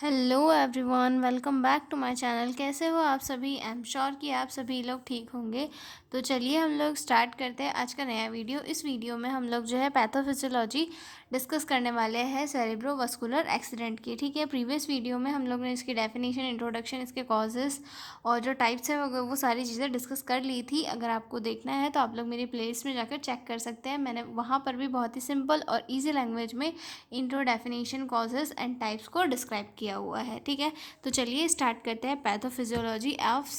Hello everyone, welcome back to my channel. कैसे हो आप सभी? आई एम श्योर कि आप सभी लोग ठीक होंगे। तो चलिए हम लोग स्टार्ट करते हैं आज का नया वीडियो। इस वीडियो में हम लोग जो है पैथोफिजियोलॉजी डिस्कस करने वाले हैं सेरेब्रोवास्कुलर एक्सीडेंट की। ठीक है, प्रीवियस वीडियो में हम लोग ने इसकी डेफिनेशन, इंट्रोडक्शन, इसके कॉजेज़ और जो टाइप्स है वो सारी चीज़ें डिस्कस कर ली थी। अगर आपको देखना है तो आप लोग मेरी प्लेलिस्ट में जाकर चेक कर सकते हैं। मैंने वहाँ पर भी बहुत ही सिंपल और ईजी लैंग्वेज में intro, definition, causes and types को डिस्क्राइब किया हुआ है। ठीक है, तो चलिए स्टार्ट करते हैं पैथोफिजियोलॉजी ऑफ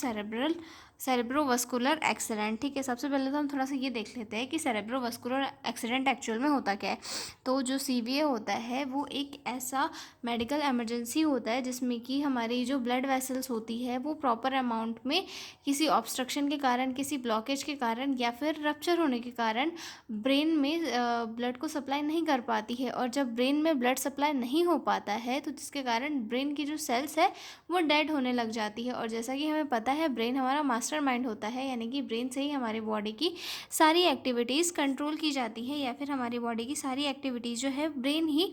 सेरेब्रोवास्कुलर एक्सीडेंट। ठीक है, सबसे पहले तो हम थोड़ा सा ये देख लेते हैं कि सेरेब्रोवास्कुलर एक्सीडेंट एक्चुअल में होता क्या है। तो जो सीवीए होता है वो एक ऐसा मेडिकल इमरजेंसी होता है जिसमें कि हमारी जो ब्लड वेसल्स होती है वो प्रॉपर अमाउंट में किसी ऑब्स्ट्रक्शन के कारण, किसी ब्लॉकेज के कारण या फिर रप्चर होने के कारण ब्रेन में ब्लड को सप्लाई नहीं कर पाती है। और जब ब्रेन में ब्लड सप्लाई नहीं हो पाता है तो जिसके कारण ब्रेन की जो सेल्स है वो डेड होने लग जाती है। और जैसा कि हमें पता है, ब्रेन हमारा मास्टर माइंड होता है, यानी कि ब्रेन से ही हमारी बॉडी की सारी एक्टिविटीज़ कंट्रोल की जाती है, या फिर हमारी बॉडी की सारी एक्टिविटीज़ जो है ब्रेन ही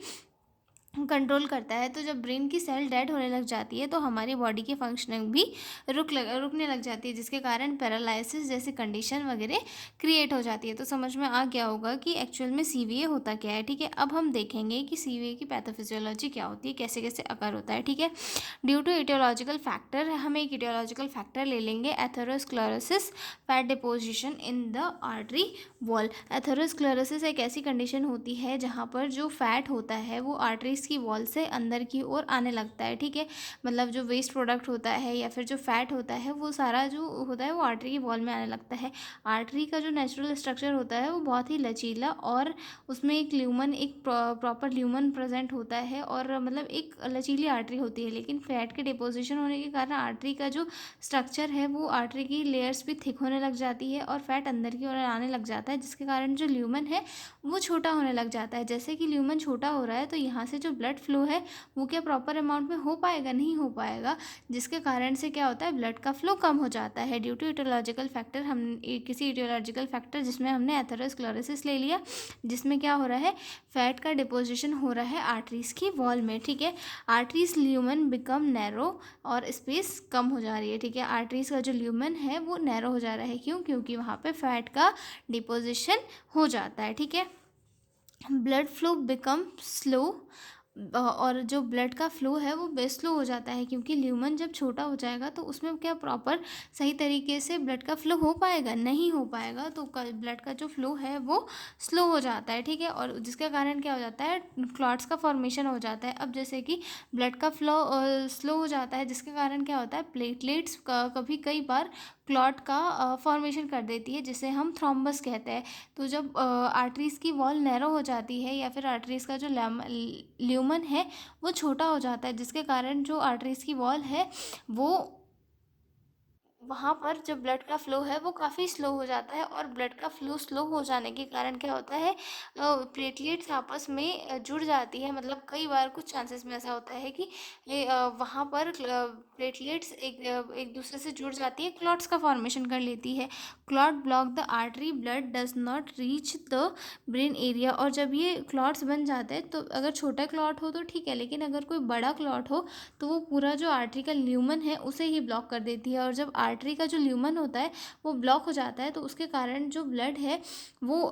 कंट्रोल करता है। तो जब ब्रेन की सेल डेड होने लग जाती है तो हमारी बॉडी की फंक्शनिंग भी रुकने लग जाती है, जिसके कारण पैरालिसिस जैसी कंडीशन वगैरह क्रिएट हो जाती है। तो समझ में आ गया होगा कि एक्चुअल में सीवीए होता क्या है। ठीक है, अब हम देखेंगे कि सीवीए की पैथोफिजियोलॉजी क्या होती है, कैसे कैसे अकर होता है। ठीक है, ड्यू टू इटियोलॉजिकल फैक्टर, हम एक इटियोलॉजिकल फैक्टर ले लेंगे, atherosclerosis, fat deposition in the artery wall. Atherosclerosis एक ऐसी कंडीशन होती है जहाँ पर जो फैट होता है वो आर्टरीज की वॉल से अंदर की ओर आने लगता है। ठीक है, मतलब जो वेस्ट प्रोडक्ट होता है या फिर जो फैट होता है वो सारा जो होता है वो आर्टरी की वॉल में आने लगता है। आर्टरी का जो नेचुरल स्ट्रक्चर होता है वो बहुत ही लचीला, और उसमें एक ल्यूमन, एक प्रॉपर ल्यूमन प्रेजेंट होता है, और मतलब एक लचीली आर्टरी होती है। लेकिन फैट के डिपोजिशन होने के कारण आर्टरी का जो स्ट्रक्चर है वो आर्टरी की लेयर्स भी थिक होने लग जाती है और फैट अंदर की ओर आने लग जाता है, जिसके कारण जो ल्यूमन है वो छोटा होने लग जाता है। जैसे कि ल्यूमन छोटा हो रहा है तो यहाँ से जो ब्लड फ्लो है वो क्या प्रॉपर अमाउंट में हो पाएगा? नहीं हो पाएगा, जिसके कारण से क्या होता है, ब्लड का फ्लो कम हो जाता है ड्यू टू इटियोलॉजिकल फैक्टर। हम किसी इटियोलॉजिकल फैक्टर जिसमें हमने एथेरोस्क्लेरोसिस ले लिया, जिसमें क्या हो रहा है, फैट का डिपोजिशन हो रहा है आर्टरीज की वॉल में। ठीक है, आर्टरीज ल्यूमन बिकम नैरो और स्पेस कम हो जा रही है। ठीक है, आर्टरीज का जो ल्यूमन है वो नैरो हो जा रहा है। क्यों? क्योंकि वहाँ पे फैट का डिपोजिशन हो जाता है। ठीक है, ब्लड फ्लो बिकम स्लो, और जो ब्लड का फ्लो है वो स्लो हो जाता है, क्योंकि ल्यूमन जब छोटा हो जाएगा तो उसमें क्या प्रॉपर सही तरीके से ब्लड का फ्लो हो पाएगा? नहीं हो पाएगा। तो ब्लड का जो फ्लो है वो स्लो हो जाता है। ठीक है, और जिसके कारण क्या हो जाता है, क्लॉट्स का फॉर्मेशन हो जाता है। अब जैसे कि ब्लड का फ्लो स्लो हो जाता है, जिसके कारण क्या होता है, प्लेटलेट्स कभी कई बार क्लॉट का फॉर्मेशन कर देती है, जिसे हम थ्रोम्बस कहते हैं। तो जब आर्टरीज़ की वॉल नैरो हो जाती है या फिर आर्टरीज़ का जो ल्यूमन है वो छोटा हो जाता है, जिसके कारण जो आर्टरीज़ की वॉल है वो वहाँ पर जो ब्लड का फ्लो है वो काफ़ी स्लो हो जाता है। और ब्लड का फ्लो स्लो हो जाने के कारण क्या होता है, प्लेटलेट्स आपस में जुड़ जाती है। मतलब कई बार कुछ चांसेस में ऐसा होता है कि वहाँ पर प्लेटलेट्स एक दूसरे से जुड़ जाती है, क्लॉट्स का फॉर्मेशन कर लेती है। Clot block the artery, blood does not reach the brain area. और जब ये क्लॉट्स बन जाते हैं तो अगर छोटा क्लॉट हो तो ठीक है, लेकिन अगर कोई बड़ा क्लॉट हो तो वो पूरा जो आर्टरी का ल्यूमन है उसे ही ब्लॉक कर देती है। और जब आर्टरी का जो ल्यूमन होता है वो ब्लॉक हो जाता है तो उसके कारण जो ब्लड है वो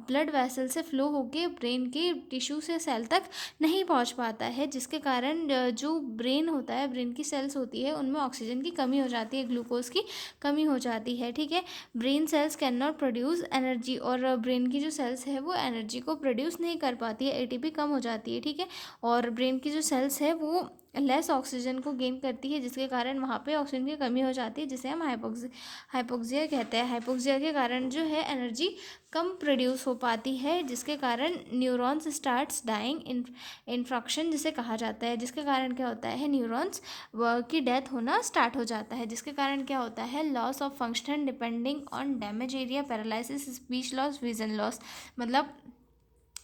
ब्लड वेसल से फ्लो होके ब्रेन के टिश्यू से सेल तक नहीं पहुंच पाता है, जिसके कारण जो ब्रेन होता है, ब्रेन की सेल्स होती है, उनमें ऑक्सीजन की कमी हो जाती है, ग्लूकोज की कमी हो जाती है। ठीक है, brain cells can not produce energy, और ब्रेन की जो सेल्स है वो एनर्जी को प्रोड्यूस नहीं कर पाती है, एटीपी कम हो जाती है। ठीक है, और ब्रेन की जो सेल्स है वो लेस ऑक्सीजन को गेन करती है, जिसके कारण वहाँ पे ऑक्सीजन की कमी हो जाती है, जिसे हम हाइपोक्सिया कहते हैं। हाइपोक्सिया के कारण जो है एनर्जी कम प्रोड्यूस हो पाती है, जिसके कारण न्यूरॉन्स स्टार्ट्स डाइंग, इन्फ्रक्शन जिसे कहा जाता है, जिसके कारण क्या होता है, न्यूरॉन्स की डेथ होना स्टार्ट हो जाता है, जिसके कारण क्या होता है, loss of function depending on damage area, paralysis, speech loss, vision loss. मतलब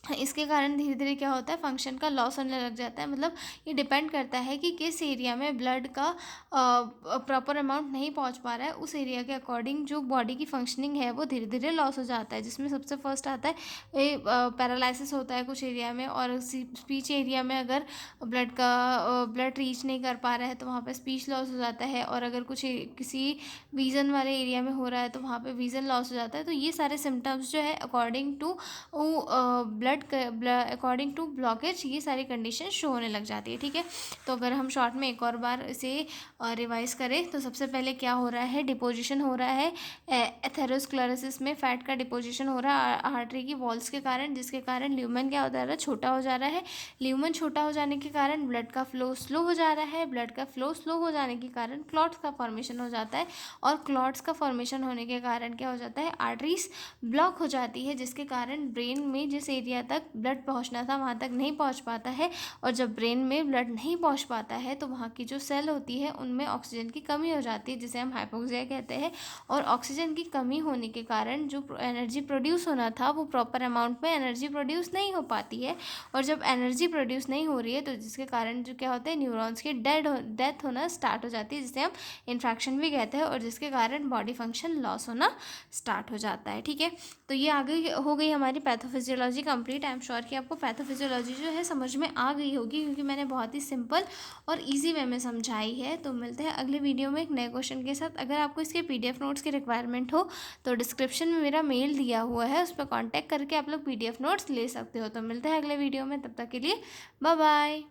इसके कारण धीरे धीरे क्या होता है, फंक्शन का लॉस होने लग जाता है। मतलब ये डिपेंड करता है कि किस एरिया में ब्लड का प्रॉपर अमाउंट नहीं पहुंच पा रहा है, उस एरिया के अकॉर्डिंग जो बॉडी की फंक्शनिंग है वो धीरे धीरे लॉस हो जाता है। जिसमें सबसे फर्स्ट आता है पैरालिसिस होता है कुछ एरिया में, और स्पीच एरिया में अगर ब्लड रीच नहीं कर पा रहा है तो वहाँ पे स्पीच लॉस हो जाता है। और अगर कुछ किसी विज़न वाले एरिया में हो रहा है तो वहाँ पे विज़न लॉस हो जाता है। तो ये सारे सिम्टम्स जो है according to according to blockage ये सारी कंडीशन शो होने लग जाती है। ठीक है, तो अगर हम शॉर्ट में एक और बार इसे रिवाइज करें तो सबसे पहले क्या हो रहा है, डिपोजिशन हो रहा है एथेरोस्क्लेरोसिस में, फैट का डिपोजिशन हो रहा है आर्टरी की वॉल्स के कारण, जिसके कारण ल्यूमेन क्या हो जा रहा है, छोटा हो जा रहा है। ल्यूमेन छोटा हो जाने के कारण ब्लड का फ्लो स्लो हो जा रहा है। ब्लड का फ्लो स्लो हो जाने के कारण क्लॉट्स का फॉर्मेशन हो जाता है, और क्लॉट्स का फॉर्मेशन होने के कारण क्या हो जाता है, आर्टरीज ब्लॉक हो जाती है, जिसके कारण ब्रेन में जिस एरिया तक ब्लड पहुंचना था वहां तक नहीं पहुंच पाता है। और जब ब्रेन में ब्लड नहीं पहुंच पाता है तो वहाँ की जो सेल होती है उनमें ऑक्सीजन की कमी हो जाती है, जिसे हम हाइपोक्सिया कहते हैं। और ऑक्सीजन की कमी होने के कारण जो एनर्जी प्रोड्यूस होना था वो प्रॉपर अमाउंट में एनर्जी प्रोड्यूस नहीं हो पाती है। और जब एनर्जी प्रोड्यूस नहीं हो रही है तो जिसके कारण जो क्या होता है, न्यूरॉन्स की डेथ होना स्टार्ट हो जाती है, जिसे हम इन्फेक्शन भी कहते हैं, और जिसके कारण बॉडी फंक्शन लॉस होना स्टार्ट हो जाता है। ठीक है, तो ये आगे हो गई हमारी pathophysiology complete. I am sure कि आपको पैथोफिजियोलॉजी जो है समझ में आ गई होगी, क्योंकि मैंने बहुत ही सिंपल और इजी वे में समझाई है। तो मिलते हैं अगले वीडियो में एक नए क्वेश्चन के साथ। अगर आपको इसके PDF नोट्स की रिक्वायरमेंट हो तो डिस्क्रिप्शन में मेरा मेल दिया हुआ है, उस पर कॉन्टैक्ट करके आप लोग PDF नोट्स ले सकते हो। तो मिलते हैं अगले वीडियो में, तब तक के लिए बाय बाय।